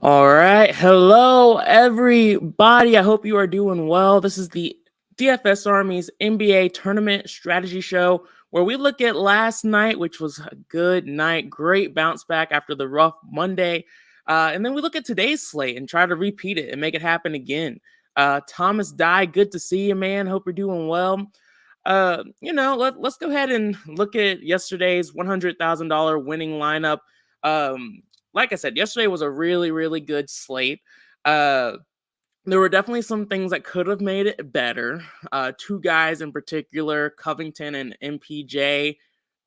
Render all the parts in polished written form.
All right. Hello, everybody. I hope you are doing well. This is the DFS Army's NBA Tournament Strategy Show, where we look at last night, which was a good night. Great bounce back after the rough Monday. And then we look at today's slate and try to repeat it and make it happen again. Thomas Dye, good to see you, man. Hope you're doing well. Let's go ahead and look at yesterday's $100,000 winning lineup. Like I said, yesterday was a really, really good slate. Uh, there were definitely some things that could have made it better. Two guys in particular, Covington and MPJ,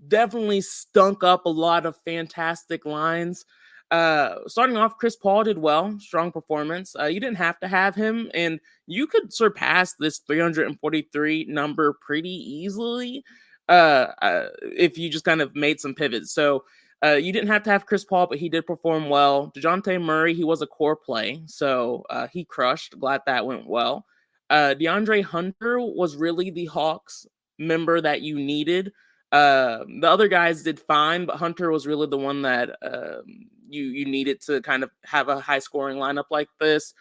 definitely stunk up a lot of fantastic lines. Starting off, Chris Paul did well, strong performance. You didn't have to have him, and you could surpass this 343 number pretty easily if you just kind of made some pivots. So you didn't have to have Chris Paul, but he did perform well. DeJounte Murray, he was a core play, so he crushed. Glad that went well. DeAndre Hunter was really the Hawks member that you needed. The other guys did fine, but Hunter was really the one that you needed to kind of have a high scoring lineup like this.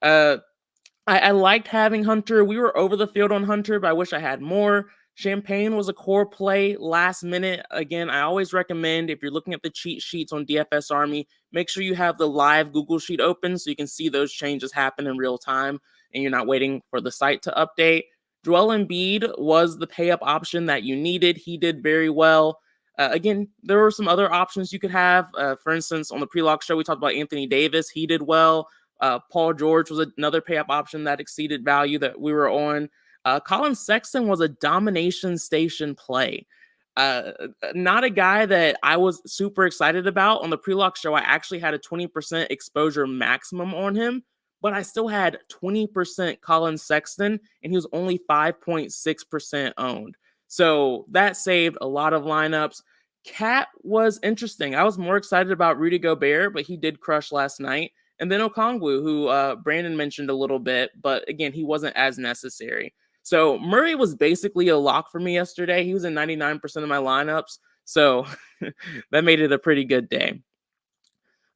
I liked having Hunter. We were over the field on Hunter, but I wish I had more. Champagne was a core play last minute. Again, I always recommend if you're looking at the cheat sheets on DFS Army, make sure you have the live Google Sheet open so you can see those changes happen in real time and you're not waiting for the site to update. Joel Embiid was the pay up option that you needed. He did very well. Again, there were some other options you could have. For instance, on the pre-lock show, we talked about Anthony Davis. He did well. Paul George was another pay up option that exceeded value that we were on. Colin Sexton was a domination station play. Not a guy that I was super excited about. On the pre-lock show, I actually had a 20% exposure maximum on him, but I still had 20% Colin Sexton, and he was only 5.6% owned. So that saved a lot of lineups. Cat was interesting. I was more excited about Rudy Gobert, but he did crush last night. And then Okongwu, who Brandon mentioned a little bit, but again, he wasn't as necessary. So Murray was basically a lock for me yesterday. He was in 99% of my lineups. So that made it a pretty good day.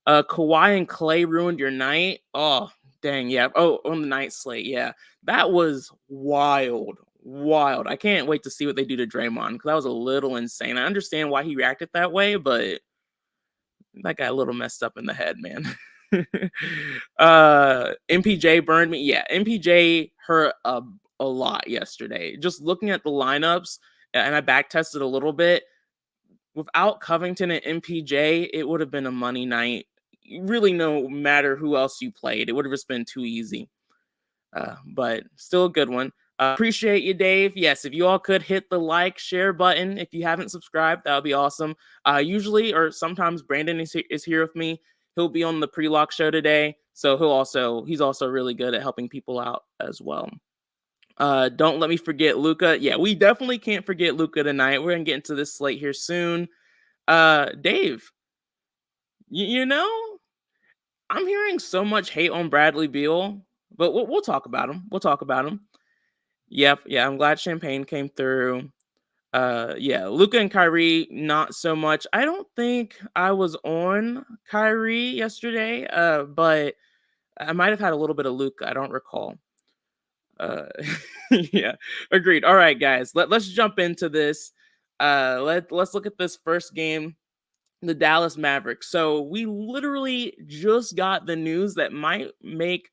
Kawhi and Clay ruined your night. Oh, dang. Yeah. Oh, on the night slate. Yeah. That was wild. Wild. I can't wait to see what they do to Draymond because that was a little insane. I understand why he reacted that way, but that got a little messed up in the head, man. MPJ burned me. Yeah, MPJ hurt a lot yesterday. Just looking at the lineups, and I back tested a little bit. Without Covington and MPJ, it would have been a money night. Really, no matter who else you played, it would have just been too easy. But still a good one. Appreciate you, Dave. Yes, if you all could hit the like, share button. If you haven't subscribed, that would be awesome. Usually, or sometimes Brandon is here with me. He'll be on the pre-lock show today. So he's also really good at helping people out as well. Don't let me forget Luka. Yeah, we definitely can't forget Luka tonight. We're gonna get into this slate here soon. Dave, you know, I'm hearing so much hate on Bradley Beal, but we'll talk about him. We'll talk about him. Yep, yeah, I'm glad Champagne came through. Yeah, Luka and Kyrie, not so much. I don't think I was on Kyrie yesterday, but I might have had a little bit of Luka. I don't recall. Uh, yeah, agreed. All right, guys, let's jump into this. Let's look at this first game, the Dallas Mavericks. So we literally just got the news that might make.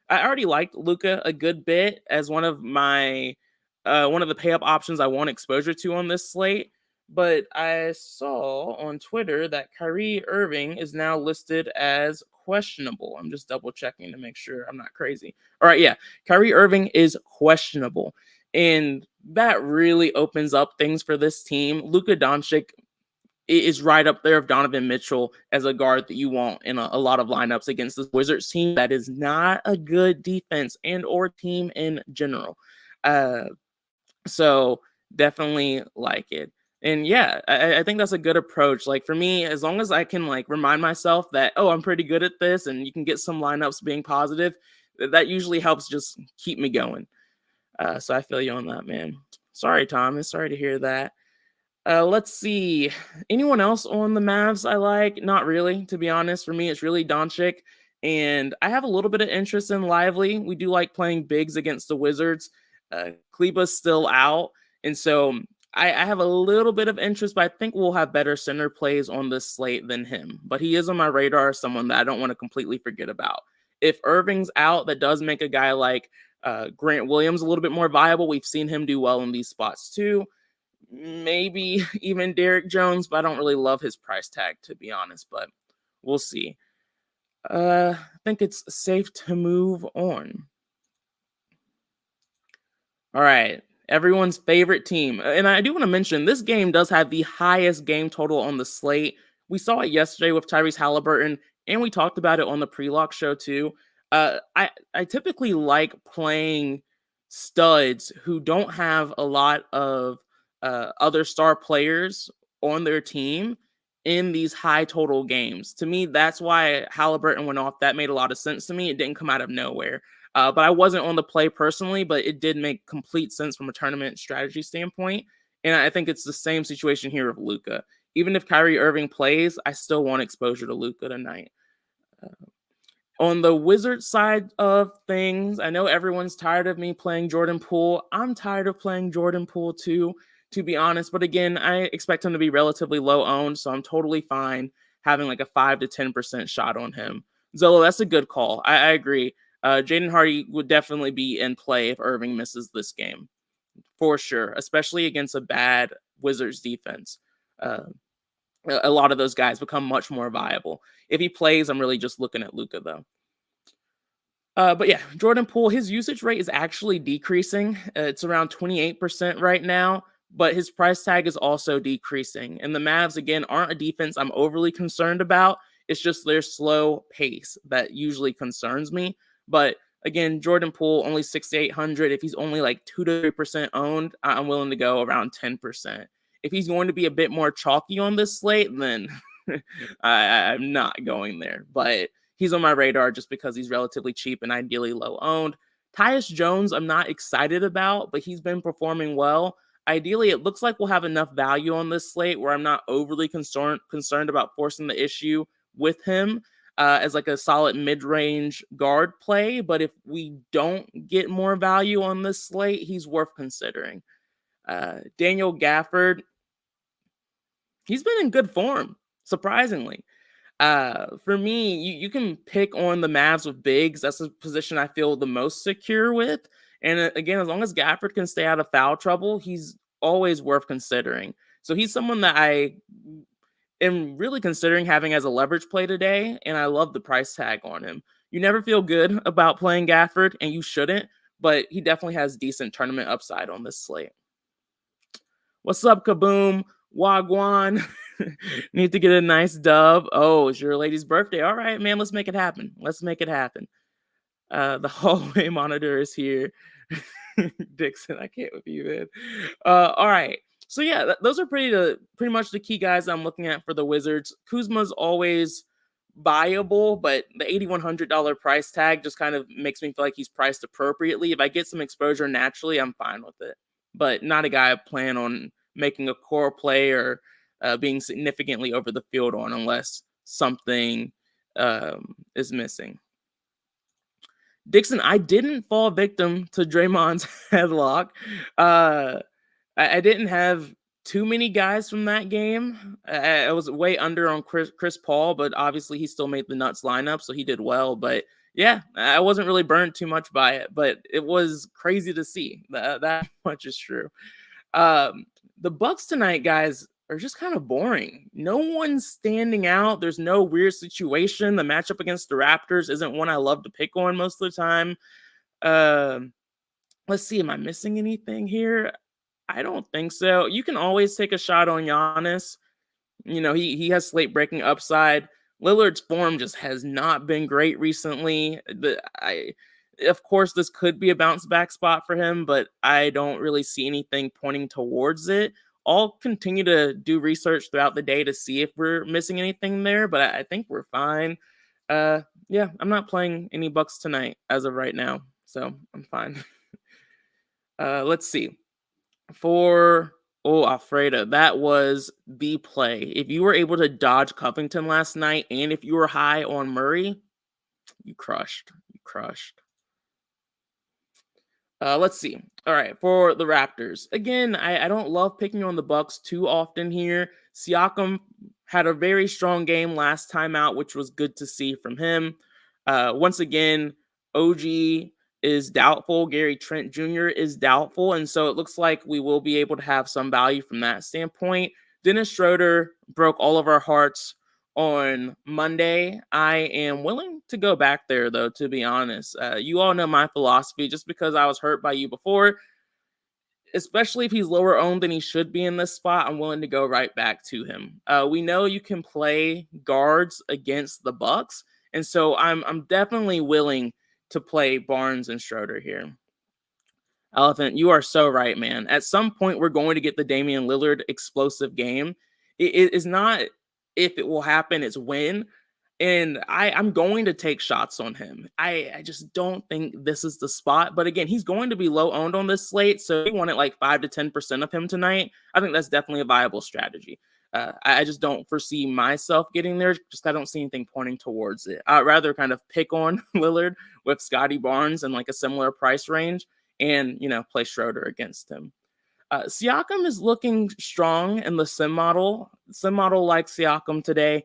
I already liked Luka a good bit as one of the pay up options I want exposure to on this slate. But I saw on Twitter that Kyrie Irving is now listed as questionable. I'm just double checking to make sure I'm not crazy. All right, yeah, Kyrie Irving is questionable, and that really opens up things for this team. Luka Doncic is right up there of Donovan Mitchell as a guard that you want in a lot of lineups against this Wizards team that is not a good defense and or team in general. So definitely like it. And yeah, I think that's a good approach. Like for me, as long as I can like remind myself that, oh, I'm pretty good at this and you can get some lineups being positive, that usually helps just keep me going. So I feel you on that, man. Sorry, Thomas. Sorry to hear that. Let's see. Anyone else on the Mavs I like? Not really, to be honest. For me, it's really Doncic. And I have a little bit of interest in Lively. We do like playing bigs against the Wizards. Kleba's still out. And so I have a little bit of interest, but I think we'll have better center plays on this slate than him. But he is on my radar, someone that I don't want to completely forget about. If Irving's out, that does make a guy like Grant Williams a little bit more viable. We've seen him do well in these spots too. Maybe even Derek Jones, but I don't really love his price tag, to be honest, but we'll see. I think it's safe to move on. All right. Everyone's favorite team. And I do want to mention this game does have the highest game total on the slate. We saw it yesterday with Tyrese Halliburton, and we talked about it on the pre-lock show too. I typically like playing studs who don't have a lot of other star players on their team in these high total games. To me, that's why Halliburton went off. That made a lot of sense to me. It didn't come out of nowhere. But I wasn't on the play personally, but it did make complete sense from a tournament strategy standpoint. And I think it's the same situation here with Luka. Even if Kyrie Irving plays, I still want exposure to Luka tonight. On the Wizards side of things, I know everyone's tired of me playing Jordan Poole. I'm tired of playing Jordan Poole too, to be honest. But again, I expect him to be relatively low owned, so I'm totally fine having like a 5 to 10% shot on him. Zolo, that's a good call. I agree. Jaden Hardy would definitely be in play if Irving misses this game, for sure, especially against a bad Wizards defense. A lot of those guys become much more viable. If he plays, I'm really just looking at Luka, though. But yeah, Jordan Poole, his usage rate is actually decreasing. It's around 28% right now, but his price tag is also decreasing. And the Mavs, again, aren't a defense I'm overly concerned about. It's just their slow pace that usually concerns me. But again, Jordan Poole, only 6,800. If he's only like 2 to 3% owned, I'm willing to go around 10%. If he's going to be a bit more chalky on this slate, then I'm not going there. But he's on my radar just because he's relatively cheap and ideally low owned. Tyus Jones, I'm not excited about, but he's been performing well. Ideally, it looks like we'll have enough value on this slate where I'm not overly concerned about forcing the issue with him as like a solid mid-range guard play. But if we don't get more value on this slate, he's worth considering. Daniel Gafford, he's been in good form, surprisingly. For me, you can pick on the Mavs with bigs. That's a position I feel the most secure with. And again, as long as Gafford can stay out of foul trouble, he's always worth considering. So he's someone that I am really considering having as a leverage play today, and I love the price tag on him. You never feel good about playing Gafford, and you shouldn't, but he definitely has decent tournament upside on this slate. What's up, Kaboom? Wagwan. Need to get a nice dub. Oh, it's your lady's birthday. All right, man. Let's make it happen. Let's make it happen. The hallway monitor is here. Dixon, I can't with you, man. All right. So yeah, those are pretty much the key guys I'm looking at for the Wizards. Kuzma's always buyable, but the $8,100 price tag just kind of makes me feel like he's priced appropriately. If I get some exposure naturally, I'm fine with it. But not a guy I plan on making a core play or being significantly over the field on unless something is missing. Dixon, I didn't fall victim to Draymond's headlock. I didn't have too many guys from that game. I was way under on Chris Paul, but obviously he still made the Nuts lineup, so he did well. But yeah, I wasn't really burnt too much by it, but it was crazy to see. That much is true. The Bucks tonight, guys, are just kind of boring. No one's standing out. There's no weird situation. The matchup against the Raptors isn't one I love to pick on most of the time. Let's see. Am I missing anything here? I don't think so. You can always take a shot on Giannis. You know, he has slate breaking upside. Lillard's form just has not been great recently. Of course, this could be a bounce back spot for him, but I don't really see anything pointing towards it. I'll continue to do research throughout the day to see if we're missing anything there, but I think we're fine. Yeah, I'm not playing any Bucks tonight as of right now, so I'm fine. Let's see. Alfredo, that was the play. If you were able to dodge Covington last night, and if you were high on Murray, You crushed. You crushed. Let's see. All right, for the Raptors. Again, I don't love picking on the Bucks too often here. Siakam had a very strong game last time out, which was good to see from him. Once again, OG is doubtful. Gary Trent Jr. is doubtful, and so it looks like we will be able to have some value from that standpoint. Dennis Schroeder broke all of our hearts on Monday. I am willing to go back there, though, to be honest. You all know my philosophy. Just because I was hurt by you before, especially if he's lower owned than he should be in this spot, I'm willing to go right back to him. We know you can play guards against the Bucks, and so I'm definitely willing to play Barnes and Schroeder here. Elephant, you are so right, man. At some point, we're going to get the Damian Lillard explosive game. It is not if it will happen, it's when. And I'm going to take shots on him. I just don't think this is the spot. But again, he's going to be low owned on this slate. So if you wanted like 5 to 10% of him tonight, I think that's definitely a viable strategy. I just don't foresee myself getting there. Just I don't see anything pointing towards it. I'd rather kind of pick on Lillard with Scotty Barnes in like a similar price range and, play Schroeder against him. Siakam is looking strong in the sim model. Sim model like Siakam today.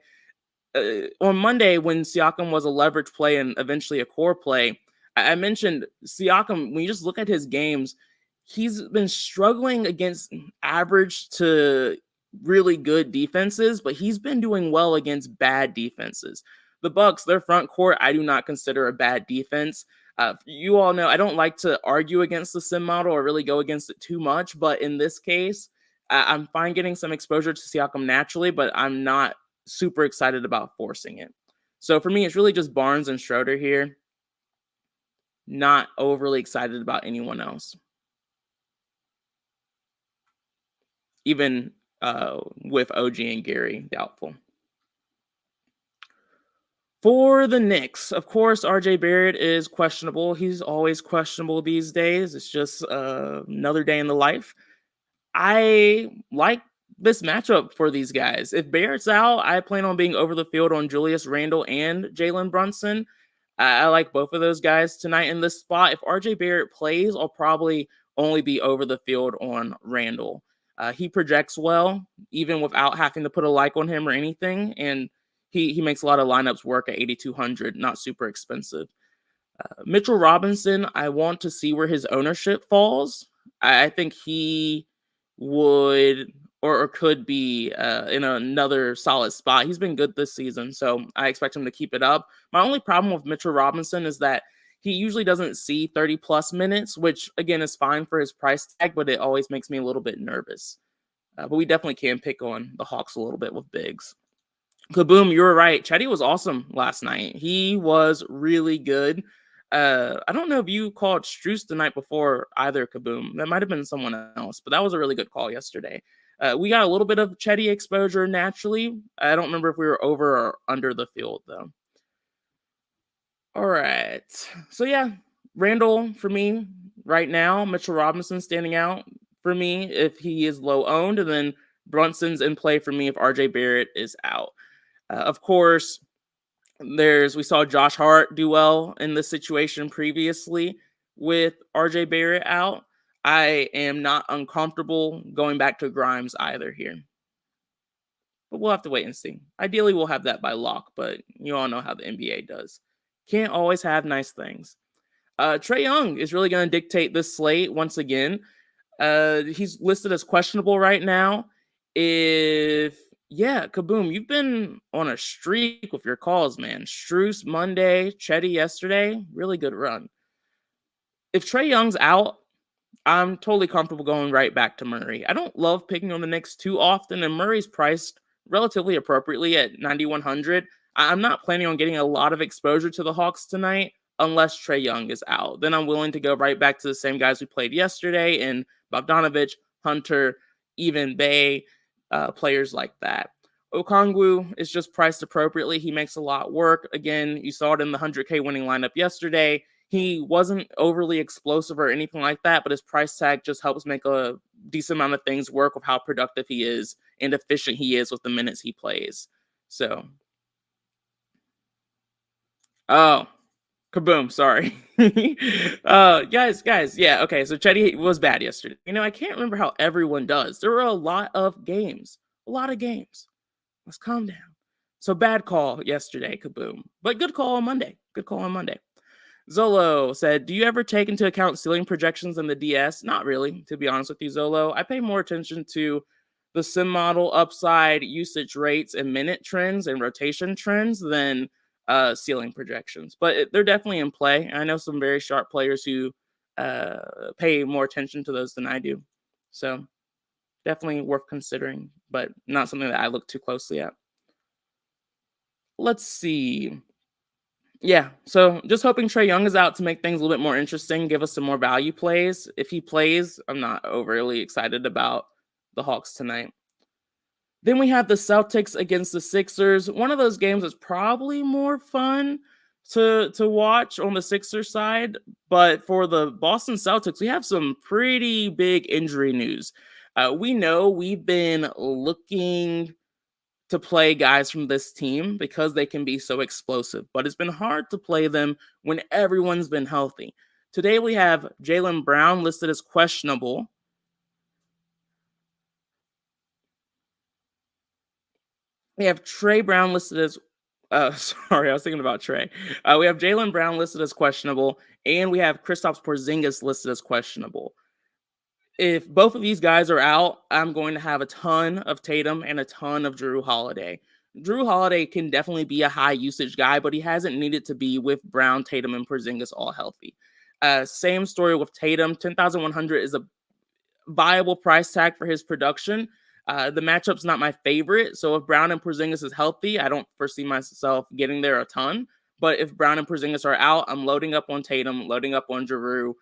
On Monday, when Siakam was a leverage play and eventually a core play, I mentioned Siakam, when you just look at his games, he's been struggling against average to really good defenses, but he's been doing well against bad defenses. The Bucks, their front court, I do not consider a bad defense. You all know I don't like to argue against the sim model or really go against it too much, but in this case, I'm fine getting some exposure to Siakam naturally, but I'm not super excited about forcing it. So for me, it's really just Barnes and Schroeder here. Not overly excited about anyone else. Even with OG and Gary, doubtful. For the Knicks, of course, RJ Barrett is questionable. He's always questionable these days. It's just another day in the life. I like this matchup for these guys. If Barrett's out, I plan on being over the field on Julius Randle and Jalen Brunson. I like both of those guys tonight in this spot. If RJ Barrett plays, I'll probably only be over the field on Randle. He projects well, even without having to put a like on him or anything. And he makes a lot of lineups work at 8,200, not super expensive. Mitchell Robinson, I want to see where his ownership falls. I think he would or could be in another solid spot. He's been good this season, so I expect him to keep it up. My only problem with Mitchell Robinson is that he usually doesn't see 30 plus minutes, which again is fine for his price tag, but it always makes me a little bit nervous. But we definitely can pick on the Hawks a little bit with bigs. Kaboom, you were right. Chetty was awesome last night. He was really good. I don't know if you called Strus the night before either, Kaboom. That might have been someone else, but that was a really good call yesterday. We got a little bit of Chetty exposure naturally. I don't remember if we were over or under the field, though. All right. So, yeah, Randall for me right now. Mitchell Robinson standing out for me if he is low owned, and then Brunson's in play for me if RJ Barrett is out. Of course, we saw Josh Hart do well in this situation previously with RJ Barrett out. I am not uncomfortable going back to Grimes either here. But we'll have to wait and see. Ideally, we'll have that by lock, but you all know how the NBA does. Can't always have nice things. Trae Young is really going to dictate this slate once again. He's listed as questionable right now. Kaboom, you've been on a streak with your calls, man. Strus Monday, Chetty yesterday, really good run. If Trae Young's out, I'm totally comfortable going right back to Murray. I don't love picking on the Knicks too often, and Murray's priced relatively appropriately at 9,100. I'm not planning on getting a lot of exposure to the Hawks tonight unless Trae Young is out. Then I'm willing to go right back to the same guys we played yesterday and Bogdanovich, Hunter, even Bay, players like that. Okongwu is just priced appropriately. He makes a lot work. Again, you saw it in the 100K winning lineup yesterday. He wasn't overly explosive or anything like that, but his price tag just helps make a decent amount of things work with how productive he is and efficient he is with the minutes he plays. So Oh, kaboom. Sorry. Guys. Yeah. Okay. So Chetty was bad yesterday. I can't remember how everyone does. There were a lot of games. A lot of games. Let's calm down. So bad call yesterday, kaboom. But good call on Monday. Good call on Monday. Zolo said, do you ever take into account ceiling projections in the DS? Not really, to be honest with you, Zolo. I pay more attention to the sim model upside, usage rates, and minute trends and rotation trends than ceiling projections. But they're definitely in play. I know some very sharp players who pay more attention to those than I do. So definitely worth considering, but not something that I look too closely at. Let's see. Yeah, so just hoping Trae Young is out to make things a little bit more interesting, give us some more value plays. If he plays, I'm not overly excited about the Hawks tonight. Then we have the Celtics against the Sixers. One of those games is probably more fun to watch on the Sixers side, but for the Boston Celtics, we have some pretty big injury news. We know we've been looking to play guys from this team because they can be so explosive, but it's been hard to play them when everyone's been healthy. Today we have Jaylen Brown listed as questionable. We have Trey Brown listed as sorry, I was thinking about Trey. We have Jaylen Brown listed as questionable, and we have Kristaps Porzingis listed as questionable. If both of these guys are out, I'm going to have a ton of Tatum and a ton of Drew Holiday. Drew Holiday can definitely be a high usage guy, but he hasn't needed to be with Brown, Tatum, and Porzingis all healthy. Same story with Tatum. 10,100 is a viable price tag for his production. The matchup's not my favorite, so if Brown and Porzingis is healthy, I don't foresee myself getting there a ton. But if Brown and Porzingis are out, I'm loading up on Tatum, loading up on Drew.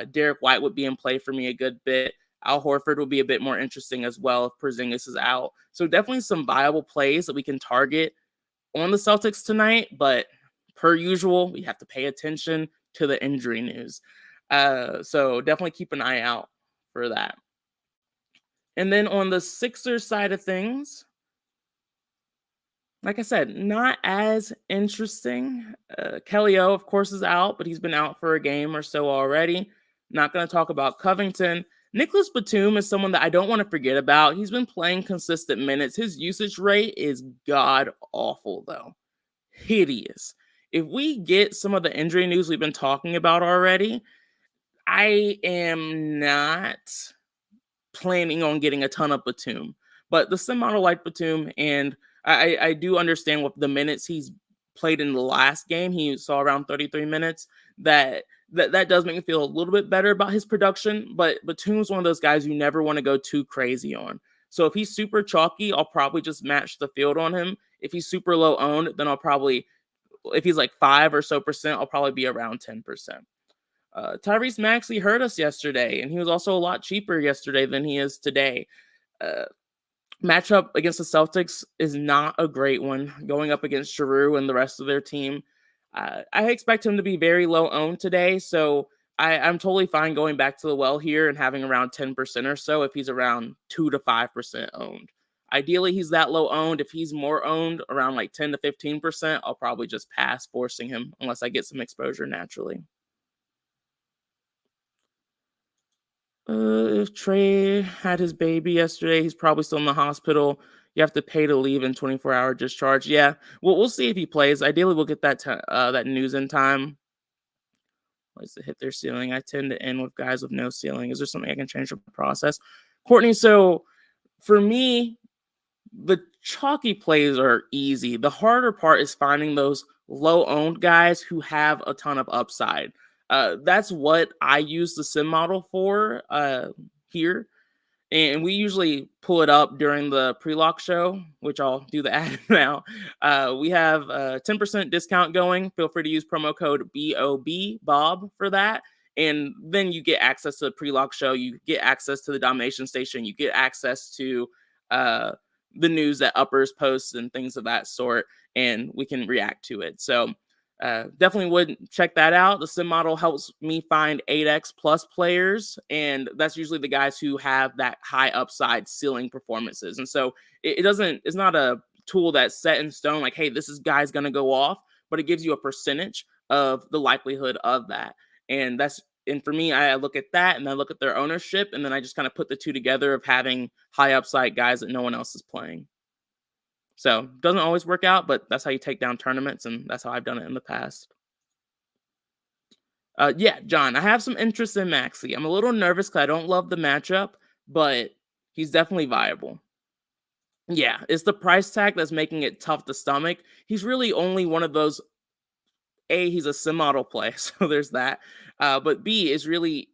Derek White would be in play for me a good bit. Al Horford will be a bit more interesting as well if Porzingis is out. So definitely some viable plays that we can target on the Celtics tonight. But per usual, we have to pay attention to the injury news. So definitely keep an eye out for that. And then on the Sixers side of things, like I said, not as interesting. Kelly O, of course, is out, but he's been out for a game or so already. Not going to talk about Covington. Nicholas Batum is someone that I don't want to forget about. He's been playing consistent minutes. His usage rate is god awful, though. Hideous. If we get some of the injury news we've been talking about already, I am not planning on getting a ton of Batum. But the sim model like Batum, and I do understand what the minutes he's played in the last game. He saw around 33 minutes. That does make me feel a little bit better about his production. But Batum's one of those guys you never want to go too crazy on. So if he's super chalky, I'll probably just match the field on him. If he's super low owned, then I'll probably, if he's like 5% or so, I'll probably be around 10%. Tyrese Maxey hurt us yesterday, and he was also a lot cheaper yesterday than he is today. Matchup against the Celtics is not a great one, going up against Giroux and the rest of their team. I expect him to be very low owned today, so I'm totally fine going back to the well here and having around 10% or so if he's around 2 to 5% owned. Ideally, he's that low owned. If he's more owned, around like 10 to 15%, I'll probably just pass, forcing him unless I get some exposure naturally. If Trey had his baby yesterday, he's probably still in the hospital. You have to pay to leave in 24-hour discharge. Yeah, we'll see if he plays. Ideally, we'll get that news in time. Ways to hit their ceiling. I tend to end with guys with no ceiling. Is there something I can change the process? Courtney, so for me, the chalky plays are easy. The harder part is finding those low-owned guys who have a ton of upside. That's what I use the sim model for here. And we usually pull it up during the pre-lock show, which I'll do the ad now. We have a 10% discount going. Feel free to use promo code Bob for that. And then you get access to the pre-lock show. You get access to the domination station. You get access to the news that uppers posts and things of that sort. And we can react to it. So definitely would check that out. The sim model helps me find 8x plus players, and that's usually the guys who have that high upside ceiling performances. And so it's not a tool that's set in stone like, hey, this is guy's going to go off, but it gives you a percentage of the likelihood of that. And for me, I look at that and I look at their ownership, and then I just kind of put the two together of having high upside guys that no one else is playing. So doesn't always work out, but that's how you take down tournaments, and that's how I've done it in the past. Yeah, John, I have some interest in Maxey. I'm a little nervous because I don't love the matchup, but he's definitely viable. Yeah, it's the price tag that's making it tough to stomach. He's really only one of those. A, he's a sim-model play, so there's that. But B, is really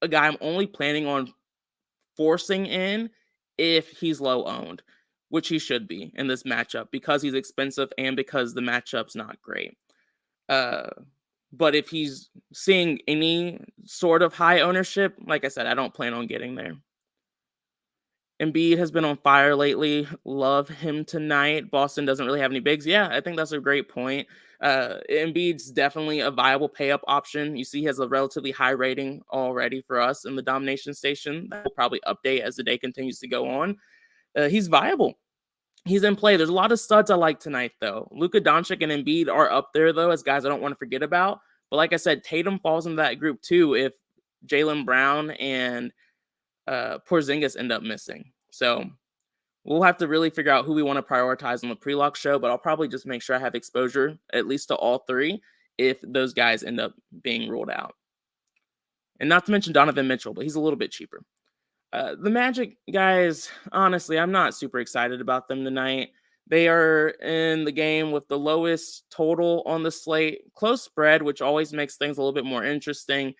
a guy I'm only planning on forcing in if he's low owned, which he should be in this matchup because he's expensive and because the matchup's not great. Uh, but if he's seeing any sort of high ownership, like I said, I don't plan on getting there. Embiid has been on fire lately. Love him tonight. Boston doesn't really have any bigs. Yeah, I think that's a great point. Embiid's definitely a viable pay-up option. You see he has a relatively high rating already for us in the domination station. That will probably update as the day continues to go on. He's viable. He's in play. There's a lot of studs I like tonight, though. Luka Doncic and Embiid are up there, though, as guys I don't want to forget about. But like I said, Tatum falls into that group, too, if Jaylen Brown and Porzingis end up missing. So we'll have to really figure out who we want to prioritize on the pre-lock show, but I'll probably just make sure I have exposure at least to all three if those guys end up being ruled out. And not to mention Donovan Mitchell, but he's a little bit cheaper. The Magic guys, honestly, I'm not super excited about them tonight. They are in the game with the lowest total on the slate, close spread, which always makes things a little bit more interesting.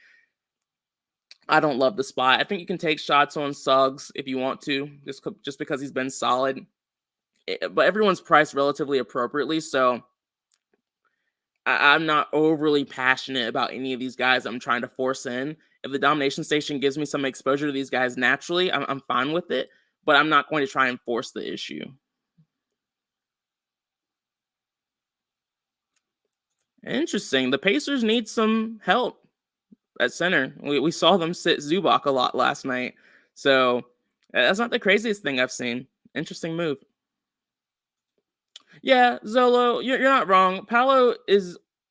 I don't love the spot. I think you can take shots on Suggs if you want to, just because he's been solid. But everyone's priced relatively appropriately, so I'm not overly passionate about any of these guys I'm trying to force in. If the domination station gives me some exposure to these guys naturally, I'm fine with it, but I'm not going to try and force the issue. Interesting. The Pacers need some help at center. We saw them sit Zubac a lot last night. So that's not the craziest thing I've seen. Interesting move. Yeah, Zolo, you're not wrong.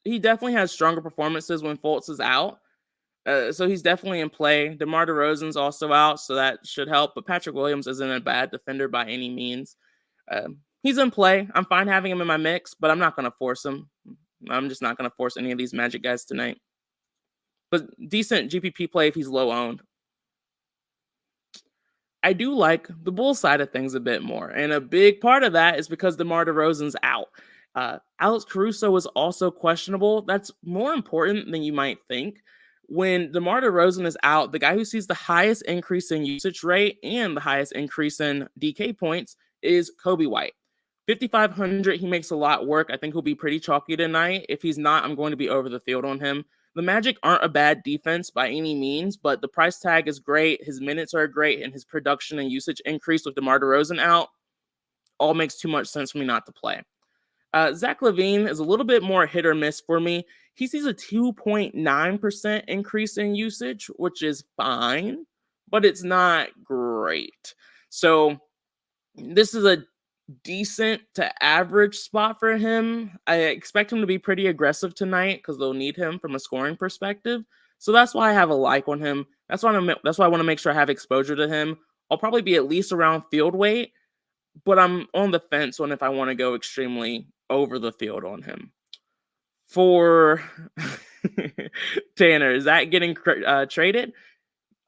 He definitely has stronger performances when Fultz is out. So he's definitely in play. DeMar DeRozan's also out, so that should help. But Patrick Williams isn't a bad defender by any means. He's in play. I'm fine having him in my mix, but I'm not going to force him. I'm just not going to force any of these Magic guys tonight. But decent GPP play if he's low owned. I do like the Bulls side of things a bit more. And a big part of that is because DeMar DeRozan's out. Alex Caruso is also questionable. That's more important than you might think. When DeMar DeRozan is out, the guy who sees the highest increase in usage rate and the highest increase in DK points is Kobe White. 5,500, he makes a lot work. I think he'll be pretty chalky tonight. If he's not, I'm going to be over the field on him. The Magic aren't a bad defense by any means, but the price tag is great. His minutes are great, and his production and usage increase with DeMar DeRozan out all makes too much sense for me not to play. Zach LaVine is a little bit more hit or miss for me. He sees a 2.9% increase in usage, which is fine, but it's not great. So this is a decent to average spot for him. I expect him to be pretty aggressive tonight because they'll need him from a scoring perspective. So that's why I have a like on him. That's why I want to make sure I have exposure to him. I'll probably be at least around field weight, but I'm on the fence on if I want to go extremely over the field on him. For Tanner, is that getting traded?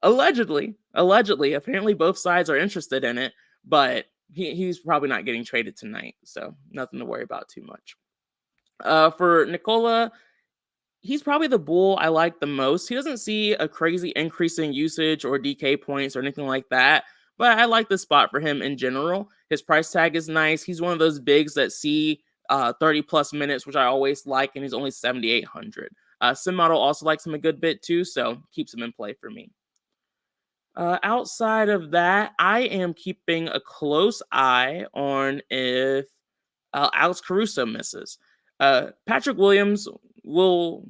Allegedly. Apparently both sides are interested in it, but he's probably not getting traded tonight, so nothing to worry about too much. For Nikola, he's probably the bull I like the most. He doesn't see a crazy increase in usage or DK points or anything like that, but I like the spot for him in general. His price tag is nice. He's one of those bigs that see 30 plus minutes, which I always like, and he's only 7,800. Sim Model also likes him a good bit too, so keeps him in play for me. Outside of that, I am keeping a close eye on if Alex Caruso misses. Patrick Williams will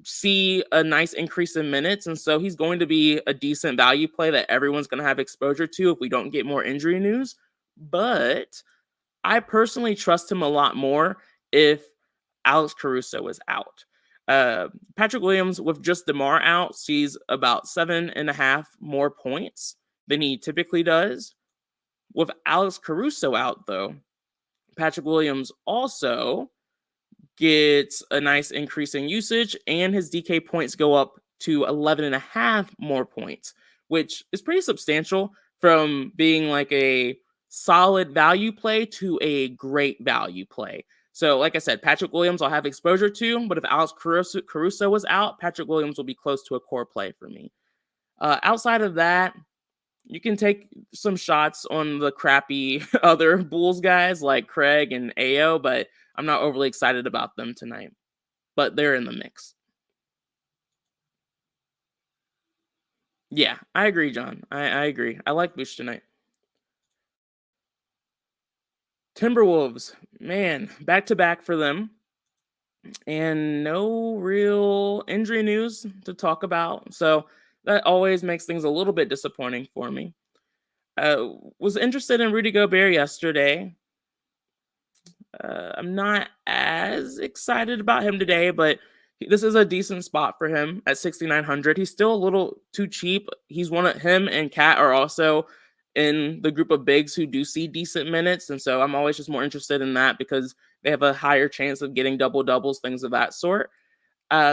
see a nice increase in minutes, and so he's going to be a decent value play that everyone's going to have exposure to if we don't get more injury news. But I personally trust him a lot more if Alex Caruso is out. Patrick Williams, with just DeMar out, sees about 7.5 more points than he typically does. With Alex Caruso out, though, Patrick Williams also gets a nice increase in usage, and his DK points go up to 11.5 more points, which is pretty substantial from being like a solid value play to a great value play. So, like I said, Patrick Williams I'll have exposure to, but if Alex Caruso was out, Patrick Williams will be close to a core play for me. Outside of that, you can take some shots on the crappy other Bulls guys like Craig and Ayo, but I'm not overly excited about them tonight. But they're in the mix. Yeah, I agree, John. I agree. I like Bush tonight. Timberwolves, man, back to back for them. And no real injury news to talk about. So that always makes things a little bit disappointing for me. Was interested in Rudy Gobert yesterday. I'm not as excited about him today, but this is a decent spot for him at 6,900. He's still a little too cheap. He's one of him and Cat are also in the group of bigs who do see decent minutes, and so I'm always just more interested in that because they have a higher chance of getting double doubles, things of that sort.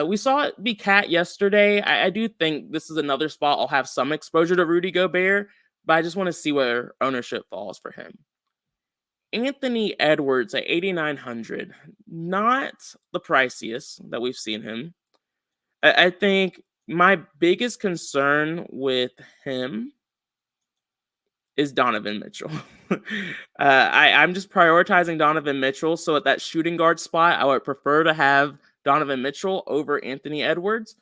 We saw it be Cat yesterday. I do think this is another spot I'll have some exposure to Rudy Gobert, but I just want to see where ownership falls for him. Anthony Edwards at 8,900, not the priciest that we've seen him. I think my biggest concern with him is Donovan Mitchell. I'm just prioritizing Donovan Mitchell. So at that shooting guard spot, I would prefer to have Donovan Mitchell over Anthony Edwards.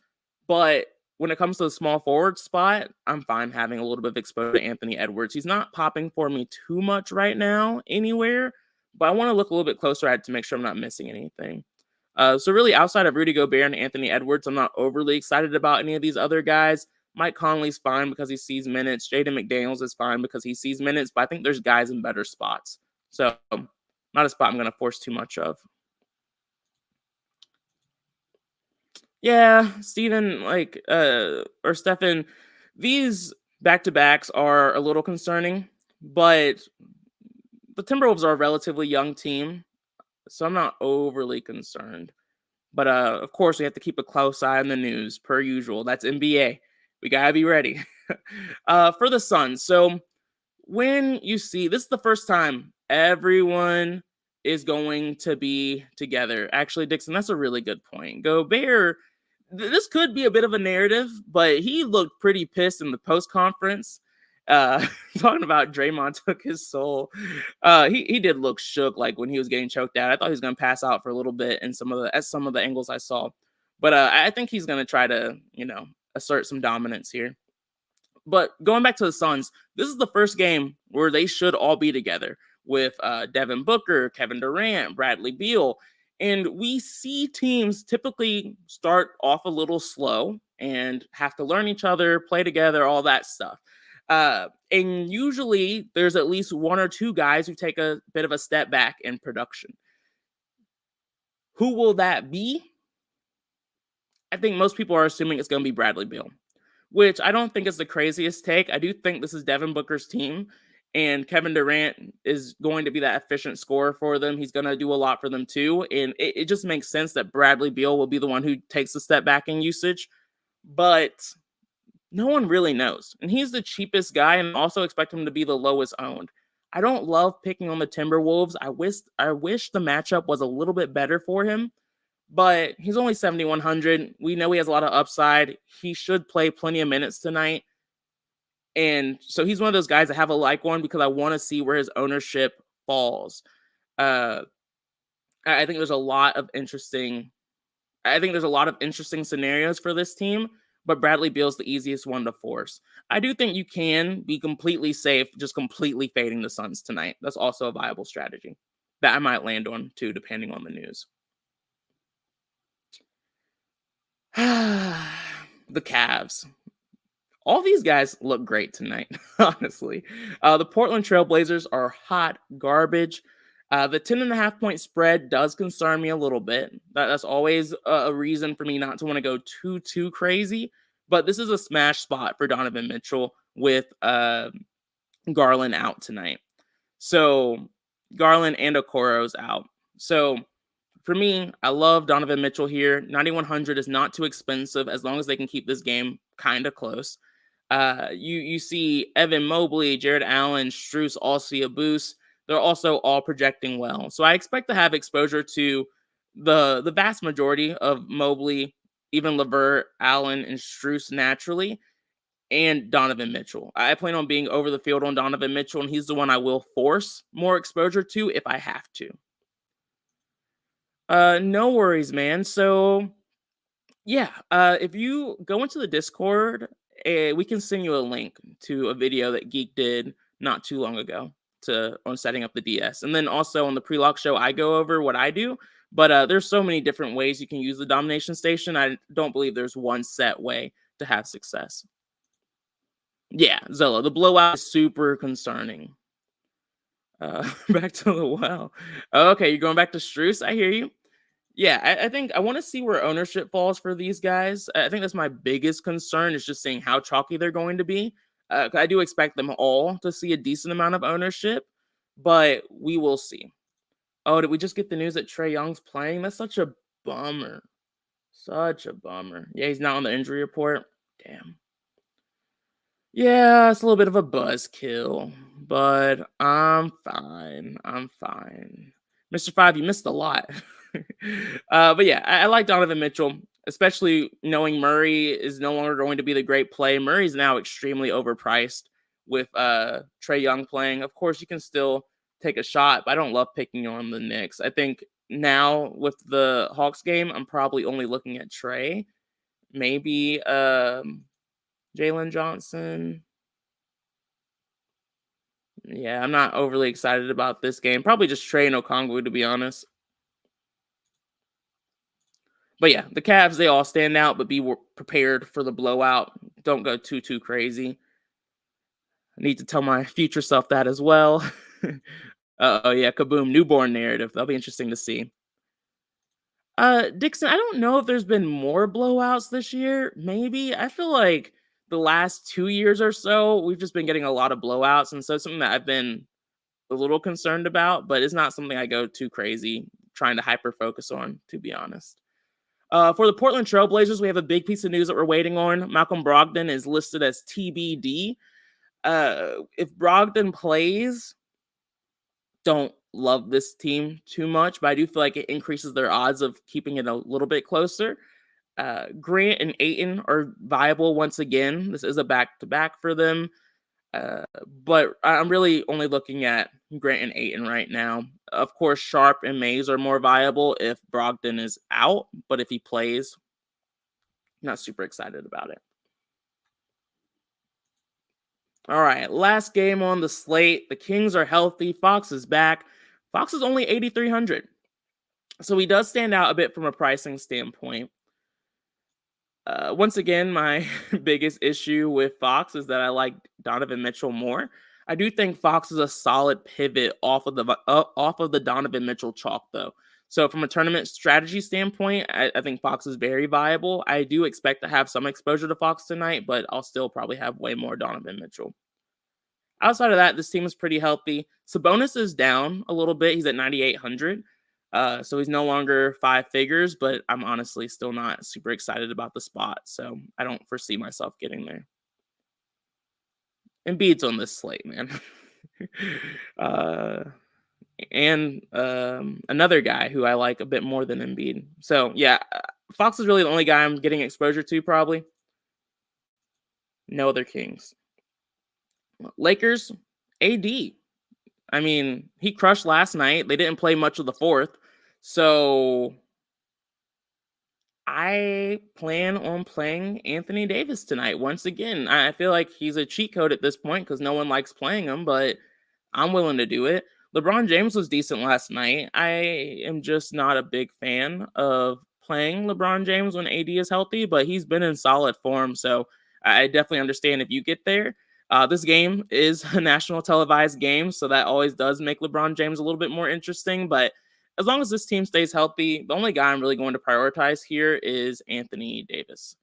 But when it comes to the small forward spot, I'm fine having a little bit of exposure to Anthony Edwards. He's not popping for me too much right now anywhere, but I want to look a little bit closer at it to make sure I'm not missing anything. So really, outside of Rudy Gobert and Anthony Edwards, I'm not overly excited about any of these other guys. Mike Conley's fine because he sees minutes. Jaden McDaniels is fine because he sees minutes, but I think there's guys in better spots. So not a spot I'm going to force too much of. Yeah, Steven, or Stefan, these back-to-backs are a little concerning, but the Timberwolves are a relatively young team, so I'm not overly concerned. But of course, we have to keep a close eye on the news, per usual. That's NBA. We gotta be ready. For the Suns, so when you see this is the first time everyone is going to be together. Actually, Dixon, that's a really good point. Gobert, this could be a bit of a narrative, but he looked pretty pissed in the post conference. Talking about Draymond took his soul. He did look shook, like when he was getting choked out. I thought he was going to pass out for a little bit in some of the angles I saw, but I think he's going to try to assert some dominance here. But going back to the Suns, this is the first game where they should all be together with Devin Booker, Kevin Durant, Bradley Beal. And we see teams typically start off a little slow and have to learn each other, play together, all that stuff. And usually there's at least one or two guys who take a bit of a step back in production. Who will that be? I think most people are assuming it's going to be Bradley Beal, which I don't think is the craziest take. I do think this is Devin Booker's team, and Kevin Durant is going to be that efficient scorer for them. He's going to do a lot for them too, and it just makes sense that Bradley Beal will be the one who takes a step back in usage, but no one really knows. And he's the cheapest guy, and also expect him to be the lowest owned. I don't love picking on the Timberwolves. I wish the matchup was a little bit better for him, but he's only 7,100. We know he has a lot of upside. He should play plenty of minutes tonight. And so he's one of those guys that have a like one because I want to see where his ownership falls. I think there's a lot of interesting scenarios for this team, but Bradley Beal's the easiest one to force. I do think you can be completely safe, just completely fading the Suns tonight. That's also a viable strategy that I might land on too, depending on the news. The Cavs. All these guys look great tonight, honestly. The Portland Trailblazers are hot garbage. The 10.5 point spread does concern me a little bit. That's always a reason for me not to want to go too crazy. But this is a smash spot for Donovan Mitchell with Garland out tonight. So Garland and Okoro's out. So for me, I love Donovan Mitchell here. 9,100 is not too expensive as long as they can keep this game kind of close. You see Evan Mobley, Jared Allen, Strus all see a boost. They're also all projecting well. So I expect to have exposure to the vast majority of Mobley, even LeVert, Allen, and Strus naturally, and Donovan Mitchell. I plan on being over the field on Donovan Mitchell, and he's the one I will force more exposure to if I have to. No worries, man. So yeah, if you go into the Discord, we can send you a link to a video that Geek did not too long ago on setting up the DS. And then also on the pre-lock show, I go over what I do. But there's so many different ways you can use the domination station. I don't believe there's one set way to have success. Yeah, Zilla, the blowout is super concerning. Back to the well. Okay, you're going back to Strus. I hear you. Yeah, I think I want to see where ownership falls for these guys. I think that's my biggest concern is just seeing how chalky they're going to be. I do expect them all to see a decent amount of ownership, but we will see. Oh, did we just get the news that Trae Young's playing? That's such a bummer. Such a bummer. Yeah, he's not on the injury report. Damn. Yeah, it's a little bit of a buzzkill, but I'm fine. I'm fine. Mr. Five, you missed a lot. But yeah, I like Donovan Mitchell, especially knowing Murray is no longer going to be the great play. Murray's now extremely overpriced with Trae Young playing. Of course, you can still take a shot, but I don't love picking on the Knicks. I think now with the Hawks game, I'm probably only looking at Trae. Maybe Jalen Johnson. Yeah, I'm not overly excited about this game. Probably just Trae and Okongwu, to be honest. But yeah, the Cavs, they all stand out, but be prepared for the blowout. Don't go too crazy. I need to tell my future self that as well. Oh yeah, kaboom, newborn narrative. That'll be interesting to see. Dixon, I don't know if there's been more blowouts this year. Maybe. I feel like the last 2 years or so, we've just been getting a lot of blowouts. And so it's something that I've been a little concerned about, but it's not something I go too crazy trying to hyper focus on, to be honest. For the Portland Trailblazers, we have a big piece of news that we're waiting on. Malcolm Brogdon is listed as TBD. If Brogdon plays, don't love this team too much, but I do feel like it increases their odds of keeping it a little bit closer. Grant and Ayton are viable once again. This is a back-to-back for them. But I'm really only looking at Grant and Ayton right now. Of course, Sharp and Mays are more viable if Brogdon is out, but if he plays, not super excited about it. All right, last game on the slate. The Kings are healthy. Fox is back. Fox is only 8,300. So he does stand out a bit from a pricing standpoint. Once again, my biggest issue with Fox is that I like Donovan Mitchell more. I do think Fox is a solid pivot off of the Donovan Mitchell chalk, though. So from a tournament strategy standpoint, I think Fox is very viable. I do expect to have some exposure to Fox tonight, but I'll still probably have way more Donovan Mitchell. Outside of that, this team is pretty healthy. Sabonis is down a little bit. He's at 9,800. So he's no longer five figures, but I'm honestly still not super excited about the spot. So I don't foresee myself getting there. Embiid's on this slate, man. And another guy who I like a bit more than Embiid. So yeah, Fox is really the only guy I'm getting exposure to, probably. No other Kings. Lakers, AD. I mean, he crushed last night. They didn't play much of the fourth. So I plan on playing Anthony Davis tonight. Once again, I feel like he's a cheat code at this point because no one likes playing him, but I'm willing to do it. LeBron James was decent last night. I am just not a big fan of playing LeBron James when AD is healthy, but he's been in solid form. So I definitely understand if you get there. This game is a national televised game, so that always does make LeBron James a little bit more interesting. But as long as this team stays healthy, the only guy I'm really going to prioritize here is Anthony Davis.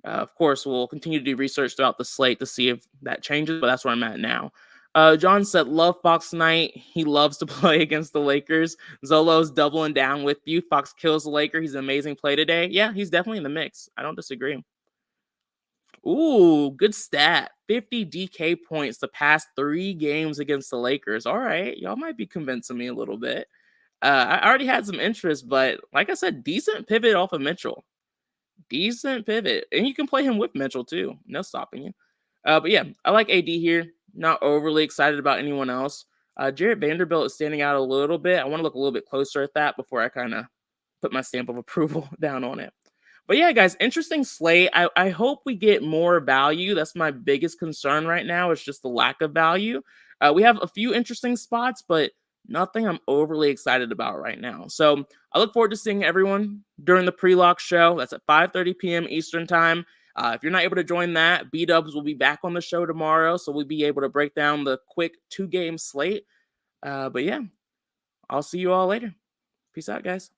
Of course, we'll continue to do research throughout the slate to see if that changes, but that's where I'm at now. John said, love Fox tonight. He loves to play against the Lakers. Zolo's doubling down with you. Fox kills the Laker. He's an amazing play today. Yeah, he's definitely in the mix. I don't disagree. Ooh, good stat. 50 DK points the past 3 games against the Lakers. All right, y'all might be convincing me a little bit. I already had some interest, but like I said, decent pivot off of Mitchell. Decent pivot. And you can play him with Mitchell too. No stopping you. But yeah, I like AD here. Not overly excited about anyone else. Jarrett Vanderbilt is standing out a little bit. I want to look a little bit closer at that before I kind of put my stamp of approval down on it. But yeah, guys, interesting slate. I hope we get more value. That's my biggest concern right now. It's just the lack of value. We have a few interesting spots, but nothing I'm overly excited about right now. So I look forward to seeing everyone during the pre-lock show. That's at 5:30 p.m. Eastern time. If you're not able to join that, B-Dubs will be back on the show tomorrow, so we'll be able to break down the quick 2-game slate. But yeah, I'll see you all later. Peace out, guys.